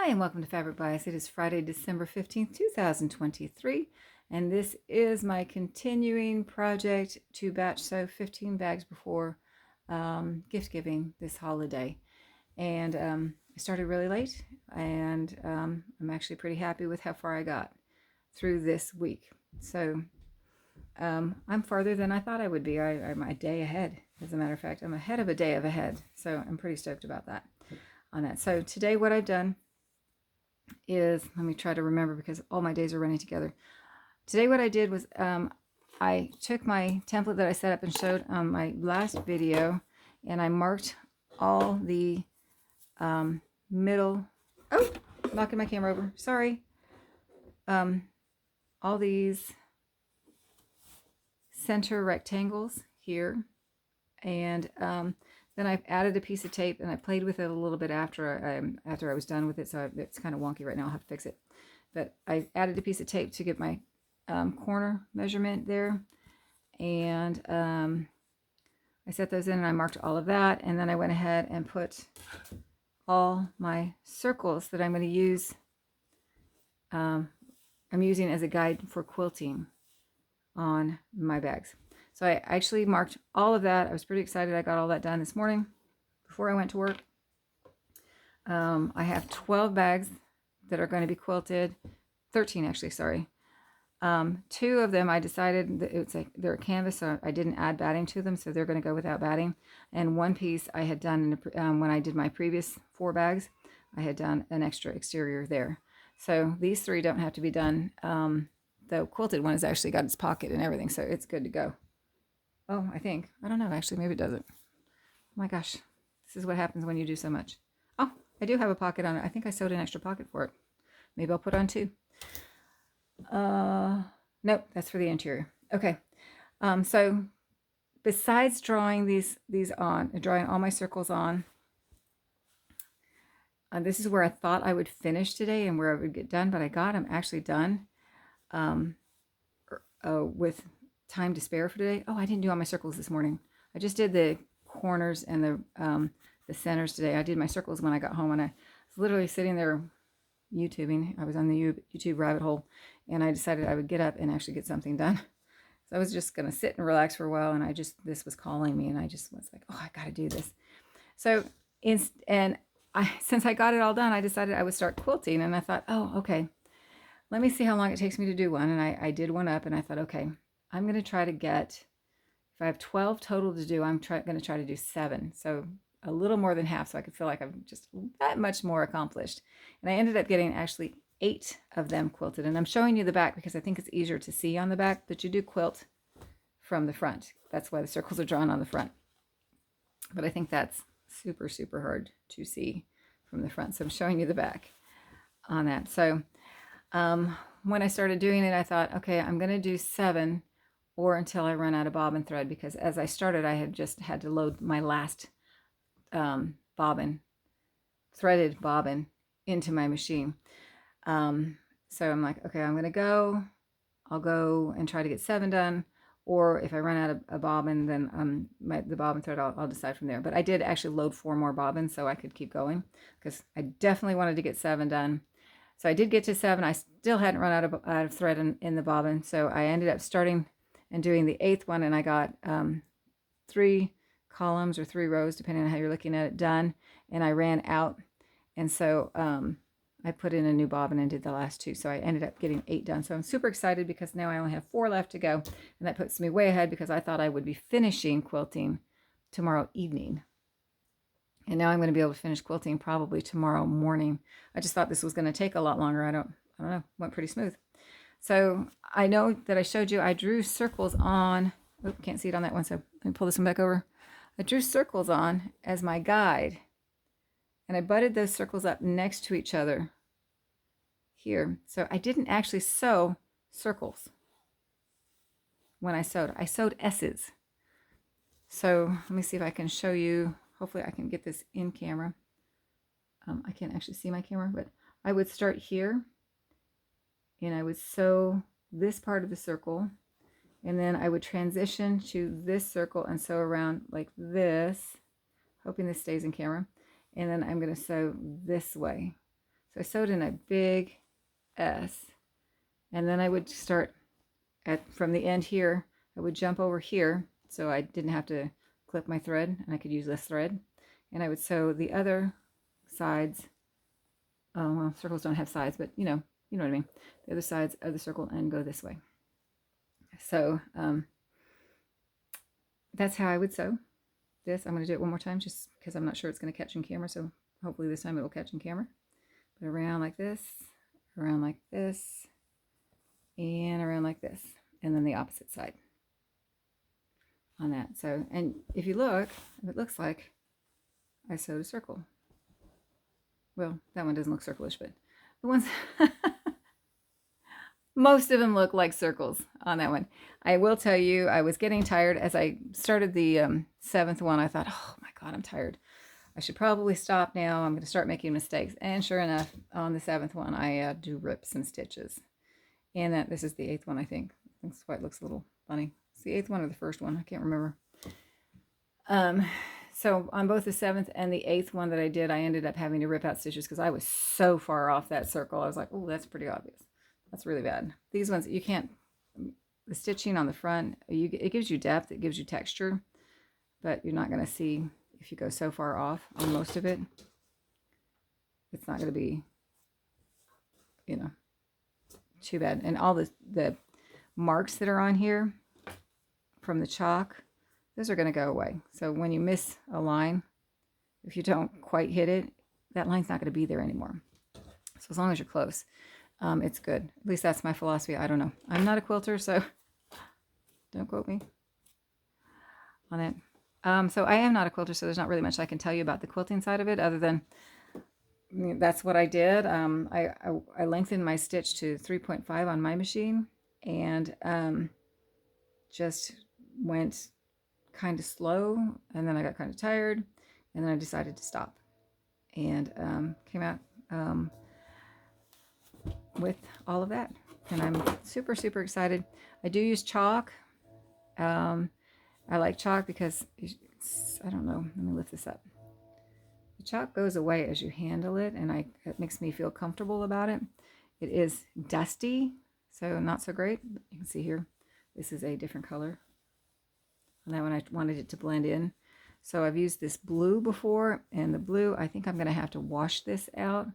Hi, and welcome to Fabric Bias. It is Friday, December 15th, 2023, and this is my continuing project to batch sew 15 bags before gift giving this holiday. And I started really late, and I'm actually pretty happy with how far I got through this week. So I'm farther than I thought I would be. I'm a day ahead. As a matter of fact, I'm ahead of a day of ahead. So I'm pretty stoked about that. On that. So today what I've done is, let me try to remember because all my days are running together. Today what I did was I took my template that I set up and showed on my last video, and I marked all the middle, oh, knocking my camera over, sorry, all these center rectangles here, and then I've added a piece of tape, and I played with it a little bit after I was done with it, so it's kind of wonky right now. I'll have to fix it. But I added a piece of tape to get my corner measurement there, and I set those in, and I marked all of that, and then I went ahead and put all my circles that I'm going to use. I'm using as a guide for quilting on my bags. So I actually marked all of that. I was pretty excited. I got all that done this morning before I went to work. I have 12 bags that are going to be quilted. 13 actually, sorry. 2 of them I decided that they're a canvas, so I didn't add batting to them, so they're going to go without batting. And one piece I had done when I did my previous 4 bags, I had done an extra exterior there. So these 3 don't have to be done. The quilted one has actually got its pocket and everything, so it's good to go. Oh, I think. I don't know, actually. Maybe it doesn't. Oh my gosh. This is what happens when you do so much. Oh, I do have a pocket on it. I think I sewed an extra pocket for it. Maybe I'll put on 2. Nope, that's for the interior. Okay. So besides drawing these on, drawing all my circles on, this is where I thought I would finish today and where I would get done, but I'm actually done with time to spare for today. Oh, I didn't do all my circles this morning. I just did the corners and the centers today. I did my circles when I got home, and I was literally sitting there YouTubing. I was on the YouTube rabbit hole, and I decided I would get up and actually get something done. So I was just going to sit and relax for a while, and this was calling me, and I just was like, oh, I got to do this. So, since I got it all done, I decided I would start quilting, and I thought, oh, okay, let me see how long it takes me to do one. And I did one up, and I thought, okay, I'm going to try to get, if I have 12 total to do, I'm going to try to do 7. So a little more than half, so I could feel like I'm just that much more accomplished. And I ended up getting actually 8 of them quilted. And I'm showing you the back because I think it's easier to see on the back, but you do quilt from the front. That's why the circles are drawn on the front. But I think that's super, super hard to see from the front. So I'm showing you the back on that. So when I started doing it, I thought, okay, I'm going to do 7 or until I run out of bobbin thread, because as I started, I had just had to load my last threaded bobbin into my machine. So I'm like, okay, I'll go and try to get 7 done, or if I run out of a bobbin, then the bobbin thread, I'll decide from there. But I did actually load 4 more bobbins so I could keep going, because I definitely wanted to get 7 done. So I did get to 7. I still hadn't run out of thread in the bobbin, so I ended up starting and doing the 8th one, and I got 3 columns or 3 rows, depending on how you're looking at it, done, and I ran out, and so I put in a new bobbin and did the last 2, so I ended up getting 8 done. So I'm super excited because now I only have 4 left to go, and that puts me way ahead because I thought I would be finishing quilting tomorrow evening. And now I'm going to be able to finish quilting probably tomorrow morning. I just thought this was going to take a lot longer. I don't know, went pretty smooth. So I know that I showed you, I drew circles on, oh, can't see it on that one, so let me pull this one back over. I drew circles on as my guide, and I butted those circles up next to each other here. So I didn't actually sew circles when I sewed. I sewed S's. So let me see if I can show you. Hopefully I can get this in camera. I can't actually see my camera, but I would start here, and I would sew this part of the circle, and then I would transition to this circle and sew around like this, hoping this stays in camera, and then I'm going to sew this way. So I sewed in a big S, and then I would start from the end here. I would jump over here so I didn't have to clip my thread, and I could use this thread. And I would sew the other sides. Oh, well, circles don't have sides, but you know what I mean. The other sides of the circle and go this way. So that's how I would sew this. I'm going to do it one more time just because I'm not sure it's going to catch in camera. So hopefully this time it will catch in camera. But around like this, and around like this, and then the opposite side on that. So, and if you look, it looks like I sewed a circle. Well, that one doesn't look circlish, but the ones most of them look like circles on that one. I will tell you, I was getting tired as I started the 7th one. I thought, oh my God, I'm tired. I should probably stop now. I'm going to start making mistakes. And sure enough, on the 7th one, I do rip some stitches. And this is the 8th one, I think. That's why it looks a little funny. It's the 8th one or the 1st one. I can't remember. So on both the 7th and the 8th one that I did, I ended up having to rip out stitches because I was so far off that circle. I was like, oh, that's pretty obvious. That's really bad. These ones, you can't, the stitching on the front, it gives you depth, it gives you texture, but you're not going to see if you go so far off on most of it. It's not going to be, you know, too bad. And all the marks that are on here from the chalk, those are going to go away. So when you miss a line, if you don't quite hit it, that line's not going to be there anymore. So as long as you're close, it's good. At least that's my philosophy. I don't know. I'm not a quilter, so don't quote me on it. So I am not a quilter, so there's not really much I can tell you about the quilting side of it, other than that's what I did. I lengthened my stitch to 3.5 on my machine, and just went kind of slow, and then I got kind of tired, and then I decided to stop, and came out with all of that, and I'm super excited. I do use chalk. I like chalk because I don't know, let me lift this up. The chalk goes away as you handle it, and it makes me feel comfortable about it. It is dusty, so not so great. You can see here, this is a different color. And that one I wanted it to blend in. So I've used this blue before, and the blue, I think I'm going to have to wash this out.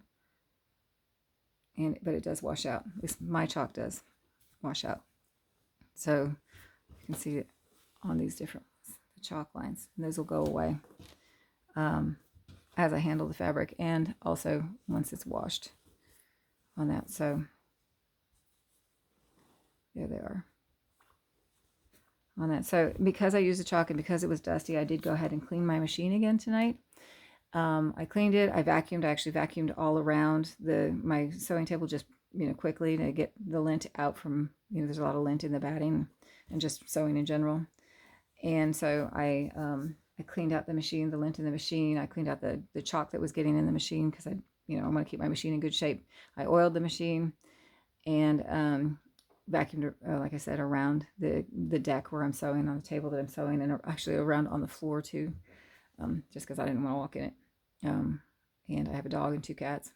But it does wash out. At least my chalk does wash out. So you can see it on these different ones, the chalk lines. And those will go away as I handle the fabric, and also once it's washed on that. So there they are on that. So because I used the chalk and because it was dusty, I did go ahead and clean my machine again tonight. I cleaned it. I vacuumed. I actually vacuumed all around my sewing table, just quickly, to get the lint out from, there's a lot of lint in the batting and just sewing in general. And so I cleaned out the machine, the lint in the machine. I cleaned out the chalk that was getting in the machine because I want to keep my machine in good shape. I oiled the machine and vacuumed, like I said, around the deck where I'm sewing, on the table that I'm sewing, and actually around on the floor too, just because I didn't want to walk in it. And I have a dog and 2 cats.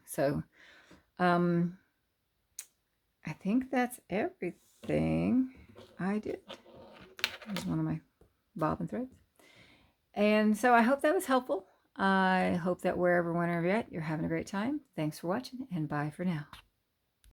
So I think that's everything I did. There's one of my bobbin threads. And so I hope that was helpful. I hope that wherever, whenever you're at, you're having a great time. Thanks for watching, and bye for now.